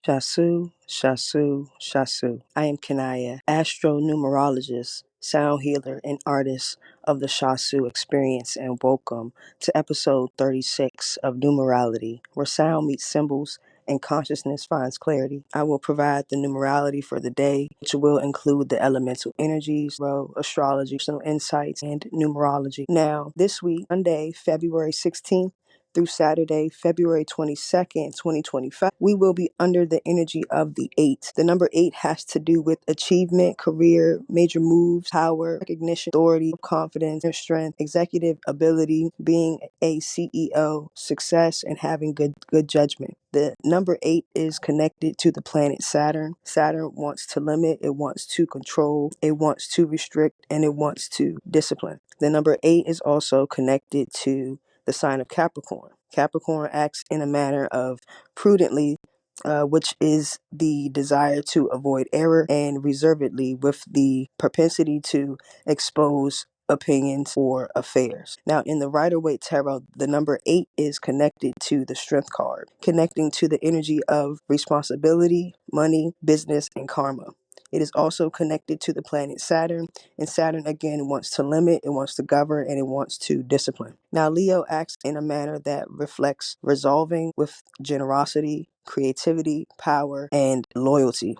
Shasu, Shasu, Shasu. I am Kanaya, astro-numerologist, sound healer, and artist of the Shasu experience, and welcome to episode 36 of Numerality, where sound meets symbols and consciousness finds clarity. I will provide the numerality for the day, which will include the elemental energies, astrology, personal insights, and numerology. Now, this week, Monday, February 16th, through Saturday, February 22nd, 2025, we will be under the energy of the 8. The number 8 has to do with achievement, career, major moves, power, recognition, authority, confidence, inner strength, executive ability, being a CEO, success, and having good judgment. The number 8 is connected to the planet Saturn. Saturn wants to limit, it wants to control, it wants to restrict, and it wants to discipline. The number 8 is also connected to the sign of Capricorn. Capricorn acts in a manner of prudently, which is the desire to avoid error, and reservedly, with the propensity to expose opinions or affairs. Now, in the Rider-Waite Tarot, the number 8 is connected to the Strength card, connecting to the energy of responsibility, money, business, and karma. It is also connected to the planet Saturn, and Saturn again wants to limit, it wants to govern, and it wants to discipline. Now, Leo acts in a manner that reflects resolving with generosity, creativity, power, and loyalty.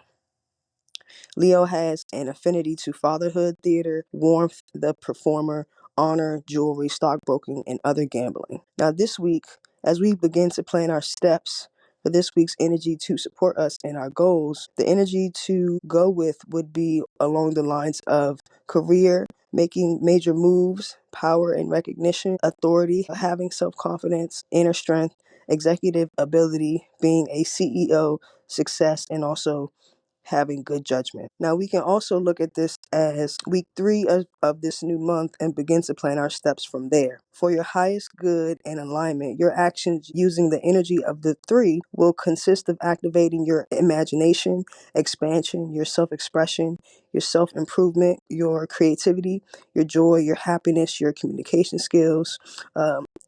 Leo has an affinity to fatherhood, theater, warmth, the performer, honor, jewelry, stockbroking, and other gambling. Now, this week, as we begin to plan our steps for this week's energy to support us in our goals, the energy to go with would be along the lines of career, making major moves, power and recognition, authority, having self-confidence, inner strength, executive ability, being a CEO, success, and also having good judgment. Now, we can also look at this as week 3 of this new month and begin to plan our steps from there. For your highest good and alignment, your actions using the energy of the 3 will consist of activating your imagination, expansion, your self-expression, your self-improvement, your creativity, your joy, your happiness, your communication skills,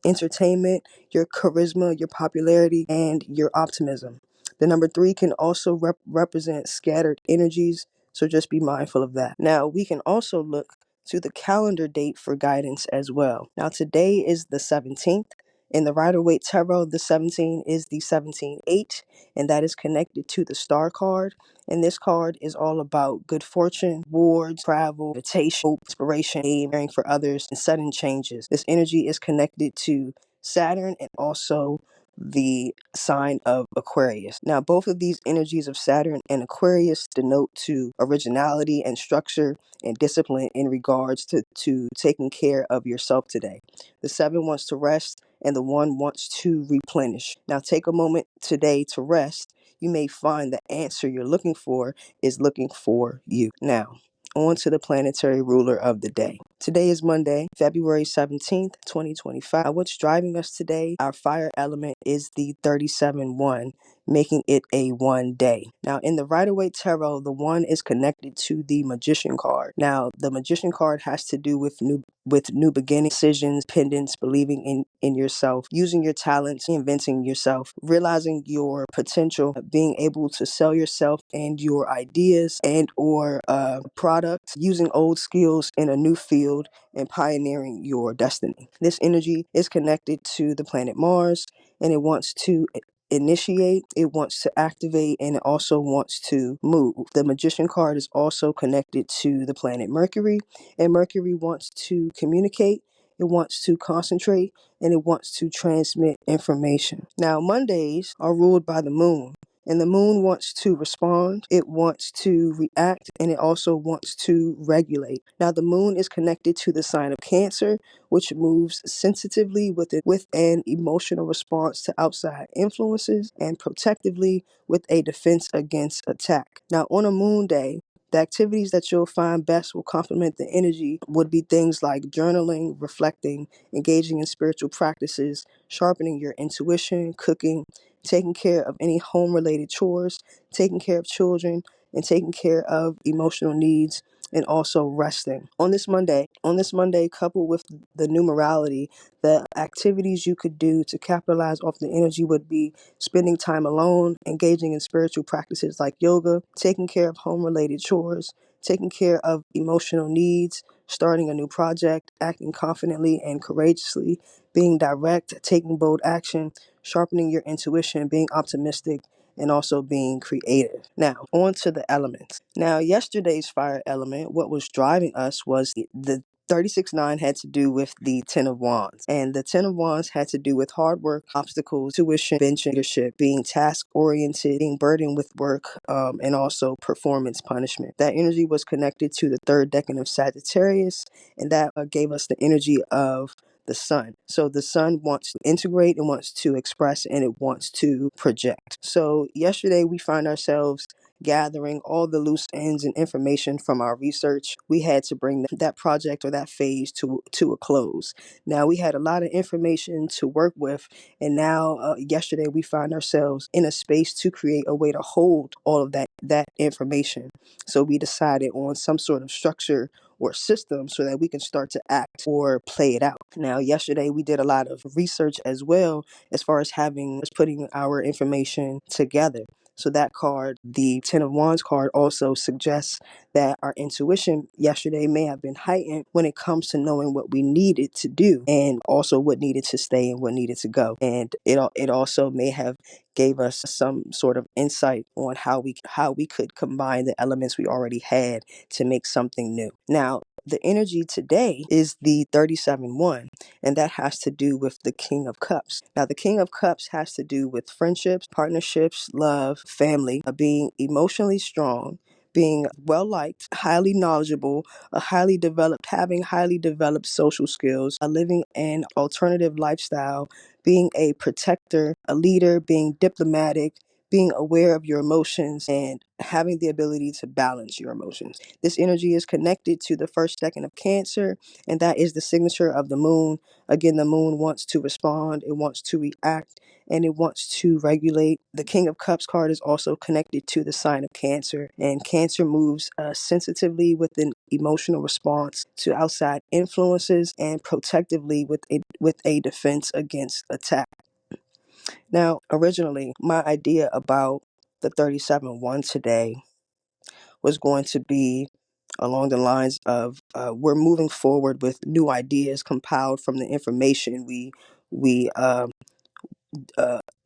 entertainment, your charisma, your popularity, and your optimism. The number 3 can also represent scattered energies, so just be mindful of that. Now, we can also look to the calendar date for guidance as well. Now, today is the 17th. In the Rider-Waite Tarot, the 17 is the 17-8, and that is connected to the Star card. And this card is all about good fortune, rewards, travel, meditation, hope, inspiration, aim, caring for others, and sudden changes. This energy is connected to Saturn and also the sign of Aquarius. Now, both of these energies of Saturn and Aquarius denote to originality and structure and discipline in regards to taking care of yourself today. The 7 wants to rest and the 1 wants to replenish. Now, take a moment today to rest. You may find the answer you're looking for is looking for you. Now, on to the planetary ruler of the day. Today is Monday, February 17th, 2025. What's driving us today? Our fire element is the 37-1, making it a 1 day. Now, in the Rider-Waite Tarot, the 1 is connected to the Magician card. Now, the Magician card has to do with new beginnings, decisions, pendants, believing in yourself, using your talents, reinventing yourself, realizing your potential, being able to sell yourself and your ideas and or products, using old skills in a new field, and pioneering your destiny. This energy is connected to the planet Mars, and it wants to initiate, it wants to activate, and it also wants to move. The Magician card is also connected to the planet Mercury, and Mercury wants to communicate, it wants to concentrate, and it wants to transmit information. Now, Mondays are ruled by the moon. And the moon wants to respond, it wants to react, and it also wants to regulate. Now, the moon is connected to the sign of Cancer, which moves sensitively with an emotional response to outside influences, and protectively with a defense against attack. Now, on a moon day, the activities that you'll find best will complement the energy would be things like journaling, reflecting, engaging in spiritual practices, sharpening your intuition, cooking, taking care of any home-related chores, taking care of children, and taking care of emotional needs and also resting. On this Monday, coupled with the numerality, the activities you could do to capitalize off the energy would be spending time alone, engaging in spiritual practices like yoga, taking care of home related chores, taking care of emotional needs, starting a new project, acting confidently and courageously, being direct, taking bold action, sharpening your intuition, being optimistic, and also being creative. Now, on to the elements. Now, yesterday's fire element, what was driving us was the 36-9 had to do with the Ten of Wands. And the Ten of Wands had to do with hard work, obstacles, tuition, bench leadership, being task oriented, being burdened with work, and also performance punishment. That energy was connected to the third decan of Sagittarius, and that gave us the energy of the sun. So the sun wants to integrate, it wants to express, and it wants to project. So yesterday we find ourselves gathering all the loose ends and information from our research. We had to bring that project or that phase to a close. Now we had a lot of information to work with, and now yesterday we find ourselves in a space to create a way to hold all of that information. So we decided on some sort of structure or system so that we can start to act or play it out. Now, yesterday we did a lot of research as well as far as putting our information together. So that card, the Ten of Wands card, also suggests that our intuition yesterday may have been heightened when it comes to knowing what we needed to do and also what needed to stay and what needed to go. And it also may have gave us some sort of insight on how we could combine the elements we already had to make something new. Now, the energy today is the 37-1, and that has to do with the King of Cups. Now, the King of Cups has to do with friendships, partnerships, love, family, being emotionally strong, being well liked, highly knowledgeable, having highly developed social skills, living an alternative lifestyle, being a protector, a leader, being diplomatic, being aware of your emotions, and having the ability to balance your emotions. This energy is connected to the first decan of Cancer, and that is the signature of the moon. Again, the moon wants to respond, it wants to react, and it wants to regulate. The King of Cups card is also connected to the sign of Cancer, and Cancer moves sensitively with an emotional response to outside influences and protectively with a defense against attack. Now, originally, my idea about the 37-1 today was going to be along the lines of we're moving forward with new ideas compiled from the information we uh,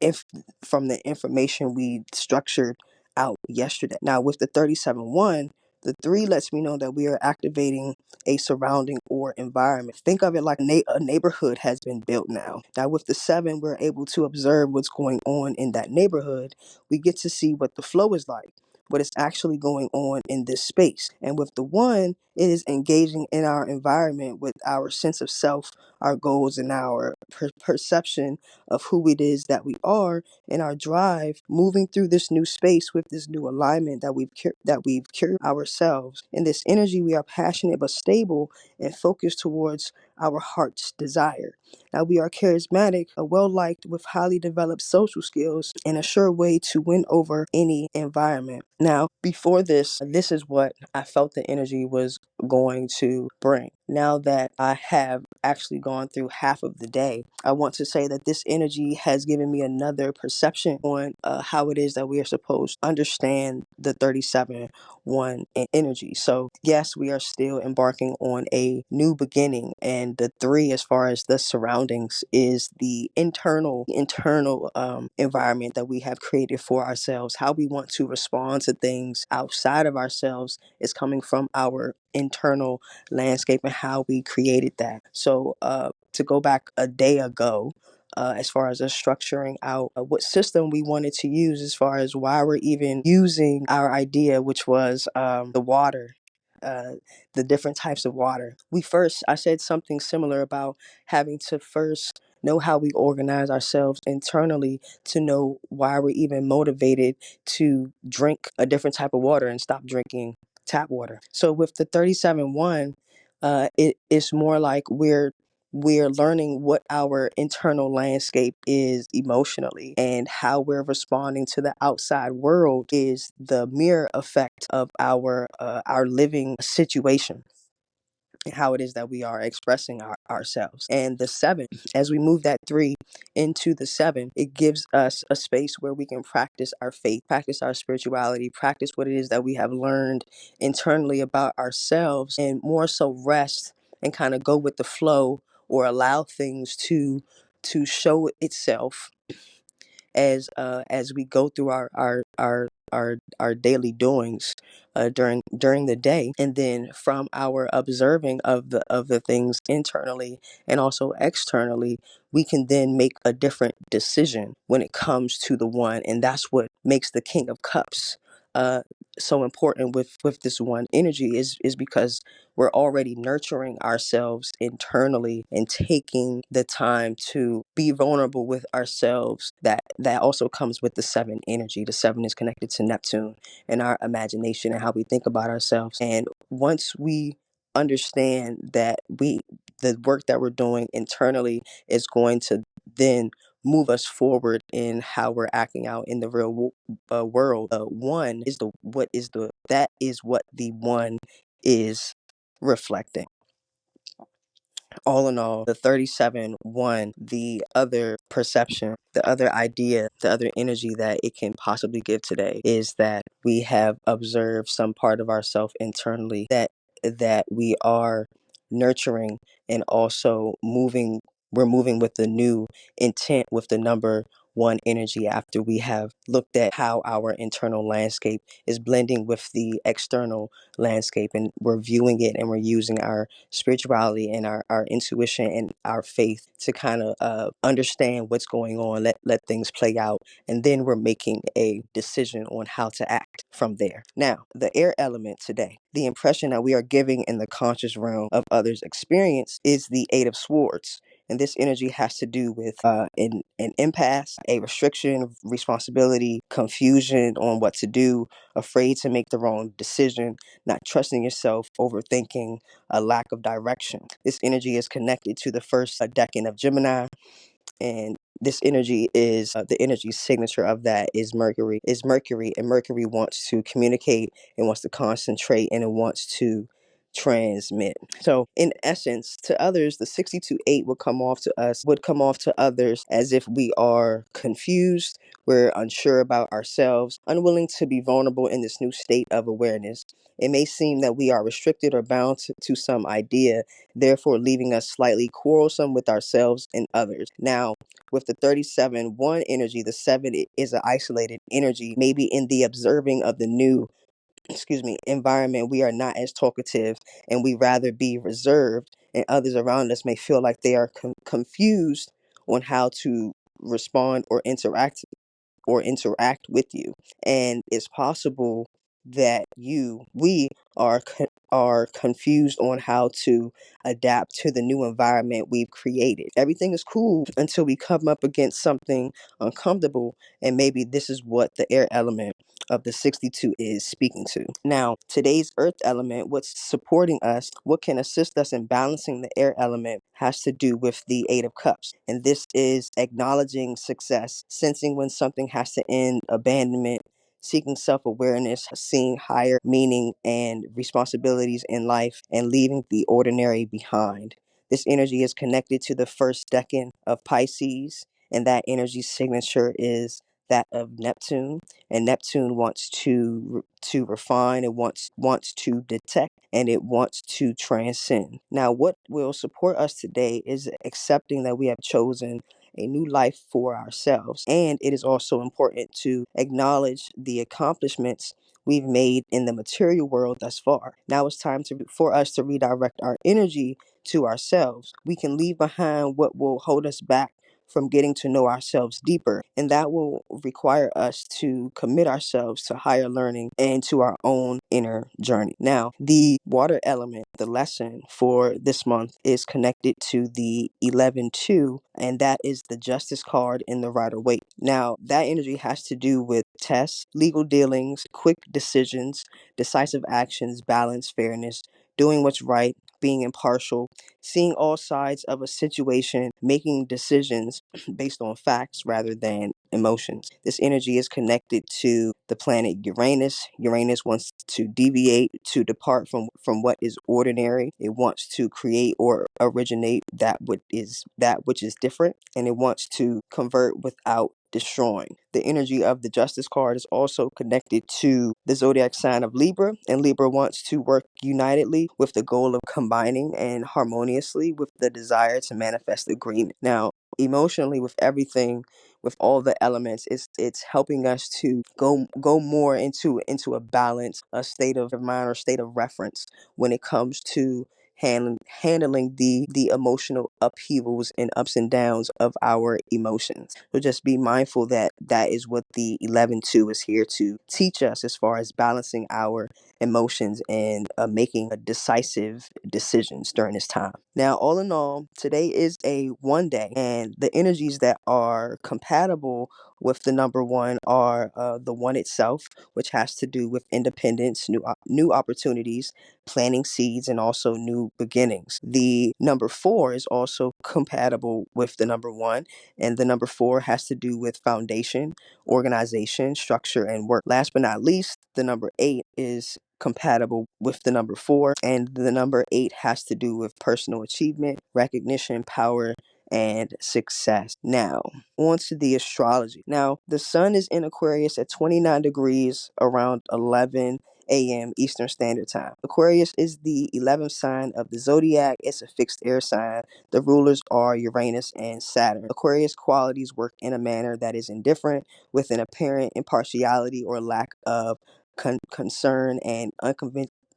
if from the information we structured out yesterday. Now, with the 37-1, the 3 lets me know that we are activating a surrounding or environment. Think of it like a neighborhood has been built now. Now, with the 7, we're able to observe what's going on in that neighborhood. We get to see what the flow is like, what is actually going on in this space. And with the 1, it is engaging in our environment with our sense of self, our goals, and our perception of who it is that we are, and our drive moving through this new space with this new alignment that we've cured ourselves. In this energy, we are passionate but stable and focused towards our heart's desire. Now, we are charismatic, well liked, with highly developed social skills, and a sure way to win over any environment. Now, before this is what I felt the energy was going to bring. Now that I have actually gone through half of the day, I want to say that this energy has given me another perception on how it is that we are supposed to understand the 37-1 energy. So yes, we are still embarking on a new beginning, and the 3, as far as the surroundings, is the internal environment that we have created for ourselves. How we want to respond to things outside of ourselves is coming from our internal landscape and how we created that. So to go back a day ago, as far as us structuring out what system we wanted to use, as far as why we're even using our idea, which was the water, uh, the different types of water. I said something similar about having to first know how we organize ourselves internally to know why we're even motivated to drink a different type of water and stop drinking tap water. So with the 37-1, it is more like we're we're learning what our internal landscape is emotionally, and how we're responding to the outside world is the mirror effect of our living situation, and how it is that we are expressing ourselves. And the seven, as we move that three into the seven, it gives us a space where we can practice our faith, practice our spirituality, practice what it is that we have learned internally about ourselves, and more so rest and kind of go with the flow, or allow things to show itself as we go through our daily doings during the day. And then from our observing of the things internally and also externally, we can then make a different decision when it comes to the one. And that's what makes the King of Cups so important with this one energy, is because we're already nurturing ourselves internally and taking the time to be vulnerable with ourselves. That also comes with the seven energy. The seven is connected to Neptune and our imagination and how we think about ourselves. And once we understand that the work that we're doing internally is going to then move us forward in how we're acting out in the real world. One is that is what the one is reflecting. All in all, the 37 one, the other perception, the other idea, the other energy that it can possibly give today is that we have observed some part of ourselves internally that we are nurturing, and also we're moving with the new intent with the number one energy, after we have looked at how our internal landscape is blending with the external landscape, and we're viewing it, and we're using our spirituality and our intuition and our faith to kind of understand what's going on, let things play out, and then we're making a decision on how to act from there. Now, the air element today, the impression that we are giving in the conscious realm of others' experience is the Eight of Swords. And this energy has to do with an impasse, a restriction, responsibility, confusion on what to do, afraid to make the wrong decision, not trusting yourself, overthinking, a lack of direction. This energy is connected to the first decan of Gemini, and this energy is the energy signature of that is Mercury, and Mercury wants to communicate, and wants to concentrate, and it wants to transmit. So in essence, to others, the 62-8 would come off to others as if we are confused, we're unsure about ourselves, unwilling to be vulnerable in this new state of awareness. It may seem that we are restricted or bound to some idea, therefore leaving us slightly quarrelsome with ourselves and others. Now, with the 37-1 energy, the 7 is an isolated energy. Maybe in the observing of the new environment, we are not as talkative, and we rather be reserved, and others around us may feel like they are confused on how to respond or interact with you. And it's possible that we are confused on how to adapt to the new environment we've created. Everything is cool until we come up against something uncomfortable, and maybe this is what the air element of the 62 is speaking to. Now, today's earth element, what's supporting us, what can assist us in balancing the air element, has to do with the Eight of Cups. And this is acknowledging success, sensing when something has to end, abandonment, seeking self-awareness, seeing higher meaning and responsibilities in life, and leaving the ordinary behind. This energy is connected to the first decan of Pisces, and that energy signature is that of Neptune. And Neptune wants to refine, it wants to detect, and it wants to transcend. Now, what will support us today is accepting that we have chosen a new life for ourselves. And it is also important to acknowledge the accomplishments we've made in the material world thus far. Now it's time for us to redirect our energy to ourselves. We can leave behind what will hold us back from getting to know ourselves deeper, and that will require us to commit ourselves to higher learning and to our own inner journey. Now, the water element, the lesson for this month, is connected to the 11-2, and that is the justice card in the Rider-Waite. Now, that energy has to do with tests, legal dealings, quick decisions, decisive actions, balance, fairness, doing what's right, being impartial, seeing all sides of a situation, making decisions based on facts rather than emotions. This energy is connected to the planet Uranus. Uranus wants to deviate, to depart from what is ordinary. It wants to create or originate that which is different, and it wants to convert without destroying. The energy of the Justice card is also connected to the zodiac sign of Libra, and Libra wants to work unitedly with the goal of combining and harmoniously with the desire to manifest agreement. Now, emotionally, with everything, with all the elements, it's helping us to go more into a balance, a state of mind or state of reference when it comes to handling the emotional upheavals and ups and downs of our emotions. So just be mindful that that is what the 11-2 is here to teach us, as far as balancing our emotions and making decisive decisions during this time. Now, all in all, today is a one day, and the energies that are compatible with the number one are the one itself, which has to do with independence, new opportunities, planting seeds, and also new beginnings. The number four is also compatible with the number one, and the number four has to do with foundation, organization, structure, and work. Last but not least, the number eight is compatible with the number four, and the number eight has to do with personal achievement, recognition, power, and success. Now, on to the astrology. Now, the sun is in Aquarius at 29 degrees around 11 a.m. Eastern Standard Time. Aquarius is the 11th sign of the zodiac. It's a fixed air sign. The rulers are Uranus and Saturn. Aquarius qualities work in a manner that is indifferent, with an apparent impartiality or lack of concern and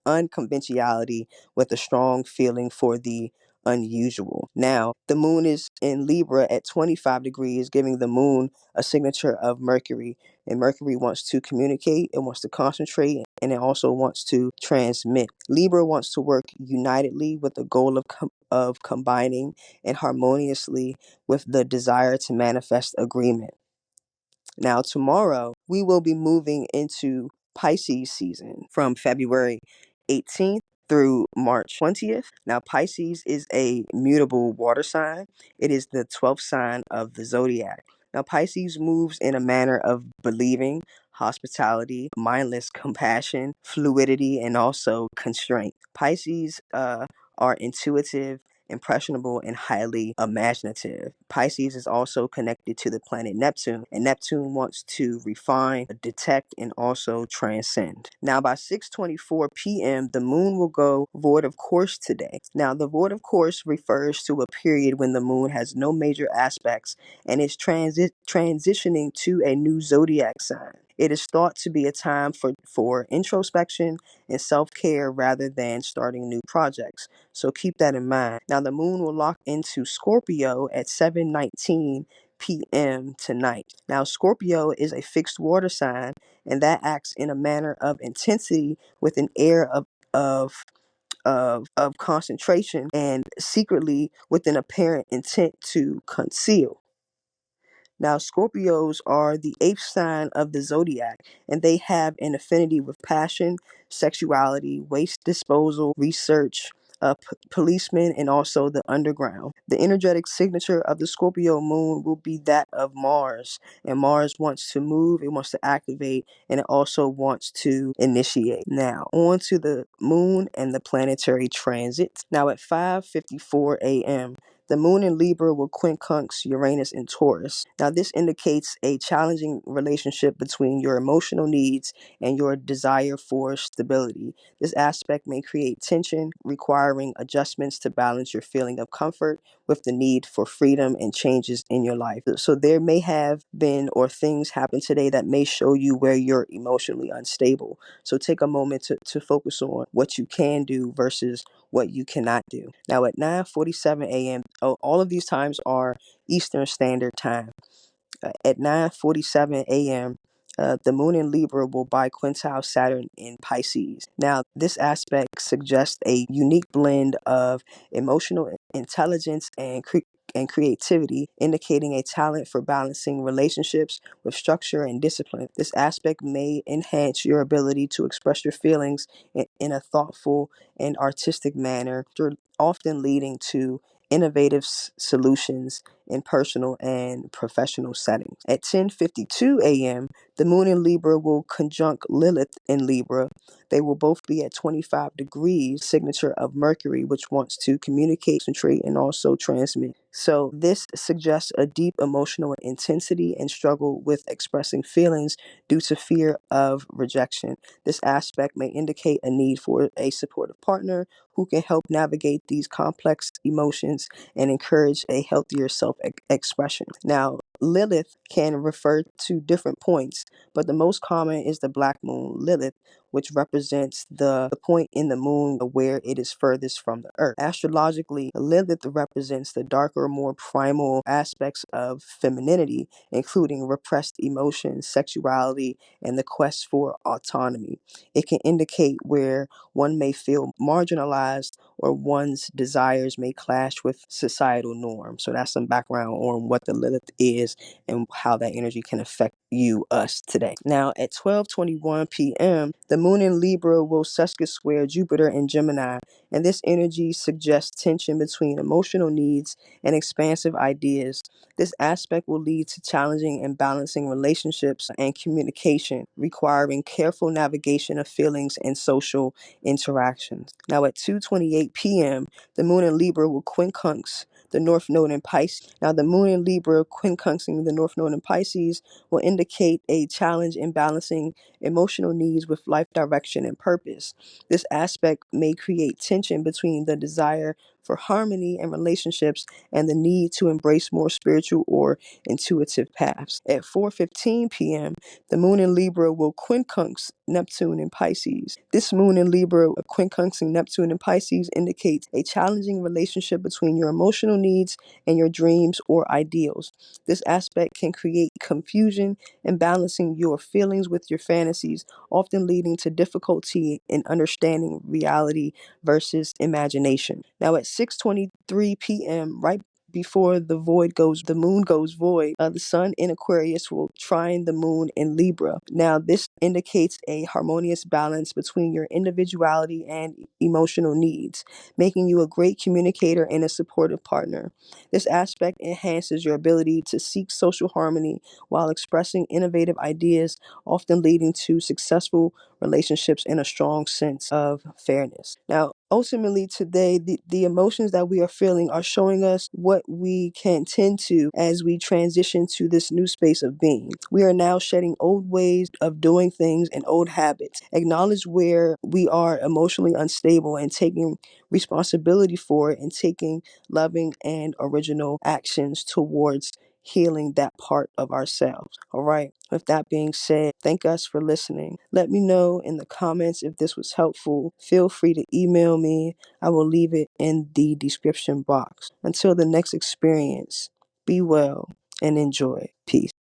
unconventionality, with a strong feeling for the unusual. Now, the moon is in Libra at 25 degrees, giving the moon a signature of Mercury. And Mercury wants to communicate, it wants to concentrate, and it also wants to transmit. Libra wants to work unitedly with the goal of combining and harmoniously with the desire to manifest agreement. Now, tomorrow, we will be moving into Pisces season from February 18th through March 20th. Now, Pisces is a mutable water sign. It is the 12th sign of the zodiac. Now, Pisces moves in a manner of believing, hospitality, mindless compassion, fluidity, and also constraint. Pisces are intuitive, impressionable, and highly imaginative. Pisces is also connected to the planet Neptune, and Neptune wants to refine, detect, and also transcend. Now, by 6:24 p.m., the moon will go void of course today. Now, the void of course refers to a period when the moon has no major aspects and is transitioning to a new zodiac sign. It is thought to be a time for introspection and self-care rather than starting new projects. So keep that in mind. Now, the moon will lock into Scorpio at 7:19 p.m. tonight. Now, Scorpio is a fixed water sign, and that acts in a manner of intensity with an air of concentration, and secretly with an apparent intent to conceal. Now, Scorpios are the eighth sign of the zodiac, and they have an affinity with passion, sexuality, waste disposal, research, policemen, and also the underground. The energetic signature of the Scorpio moon will be that of Mars, and Mars wants to move, it wants to activate, and it also wants to initiate. Now, on to the moon and the planetary transits. Now, at 5:54 a.m., the moon in Libra will quincunx Uranus in Taurus. Now, this indicates a challenging relationship between your emotional needs and your desire for stability. This aspect may create tension, requiring adjustments to balance your feeling of comfort with the need for freedom and changes in your life. So there may have been or things happen today that may show you where you're emotionally unstable. So take a moment to focus on what you can do versus what you cannot do. Now, at 9:47 a.m., all of these times are Eastern Standard Time. At 9:47 a.m., the moon in Libra will biquintile Saturn in Pisces. Now, this aspect suggests a unique blend of emotional intelligence and and creativity, indicating a talent for balancing relationships with structure and discipline. This aspect may enhance your ability to express your feelings in a thoughtful and artistic manner, often leading to innovative solutions in personal and professional settings. At 10:52 a.m., the moon in Libra will conjunct Lilith in Libra. They will both be at 25 degrees, signature of Mercury, which wants to communicate, concentrate, and also transmit. So this suggests a deep emotional intensity and struggle with expressing feelings due to fear of rejection. This aspect may indicate a need for a supportive partner who can help navigate these complex emotions and encourage a healthier self expression. Now, Lilith can refer to different points, but the most common is the black moon Lilith, which represents the point in the moon where it is furthest from the earth. Astrologically, Lilith represents the darker, more primal aspects of femininity, including repressed emotions, sexuality, and the quest for autonomy. It can indicate where one may feel marginalized or one's desires may clash with societal norms. So that's some background on what the Lilith is and how that energy can affect you, us today. Now at 12:21 p.m., the moon in Libra will sesquist square Jupiter in Gemini, and this energy suggests tension between emotional needs and expansive ideas. This aspect will lead to challenging and balancing relationships and communication, requiring careful navigation of feelings and social interactions. Now at 2:28 p.m., the moon in Libra will quincunx the North Node in Pisces. Now the moon in Libra quincunxing the North Node in Pisces will indicate a challenge in balancing emotional needs with life direction and purpose. This aspect may create tension between the desire for harmony and relationships and the need to embrace more spiritual or intuitive paths. At 4:15 p.m., the moon in Libra will quincunx Neptune in Pisces. This moon in Libra quincunxing Neptune in Pisces indicates a challenging relationship between your emotional needs and your dreams or ideals. This aspect can create confusion in balancing your feelings with your fantasies, often leading to difficulty in understanding reality versus imagination. Now at 6:23 p.m., right before the moon goes void, the sun in Aquarius will trine the moon in Libra. Now, this indicates a harmonious balance between your individuality and emotional needs, making you a great communicator and a supportive partner. This aspect enhances your ability to seek social harmony while expressing innovative ideas, often leading to successful relationships and a strong sense of fairness. Now, ultimately today, the emotions that we are feeling are showing us what we can tend to as we transition to this new space of being. We are now shedding old ways of doing things and old habits. Acknowledge where we are emotionally unstable and taking responsibility for it and taking loving and original actions towards healing that part of ourselves. All right. With that being said, thank us for listening. Let me know in the comments if this was helpful. Feel free to email me. I will leave it in the description box. Until the next experience, be well and enjoy. Peace.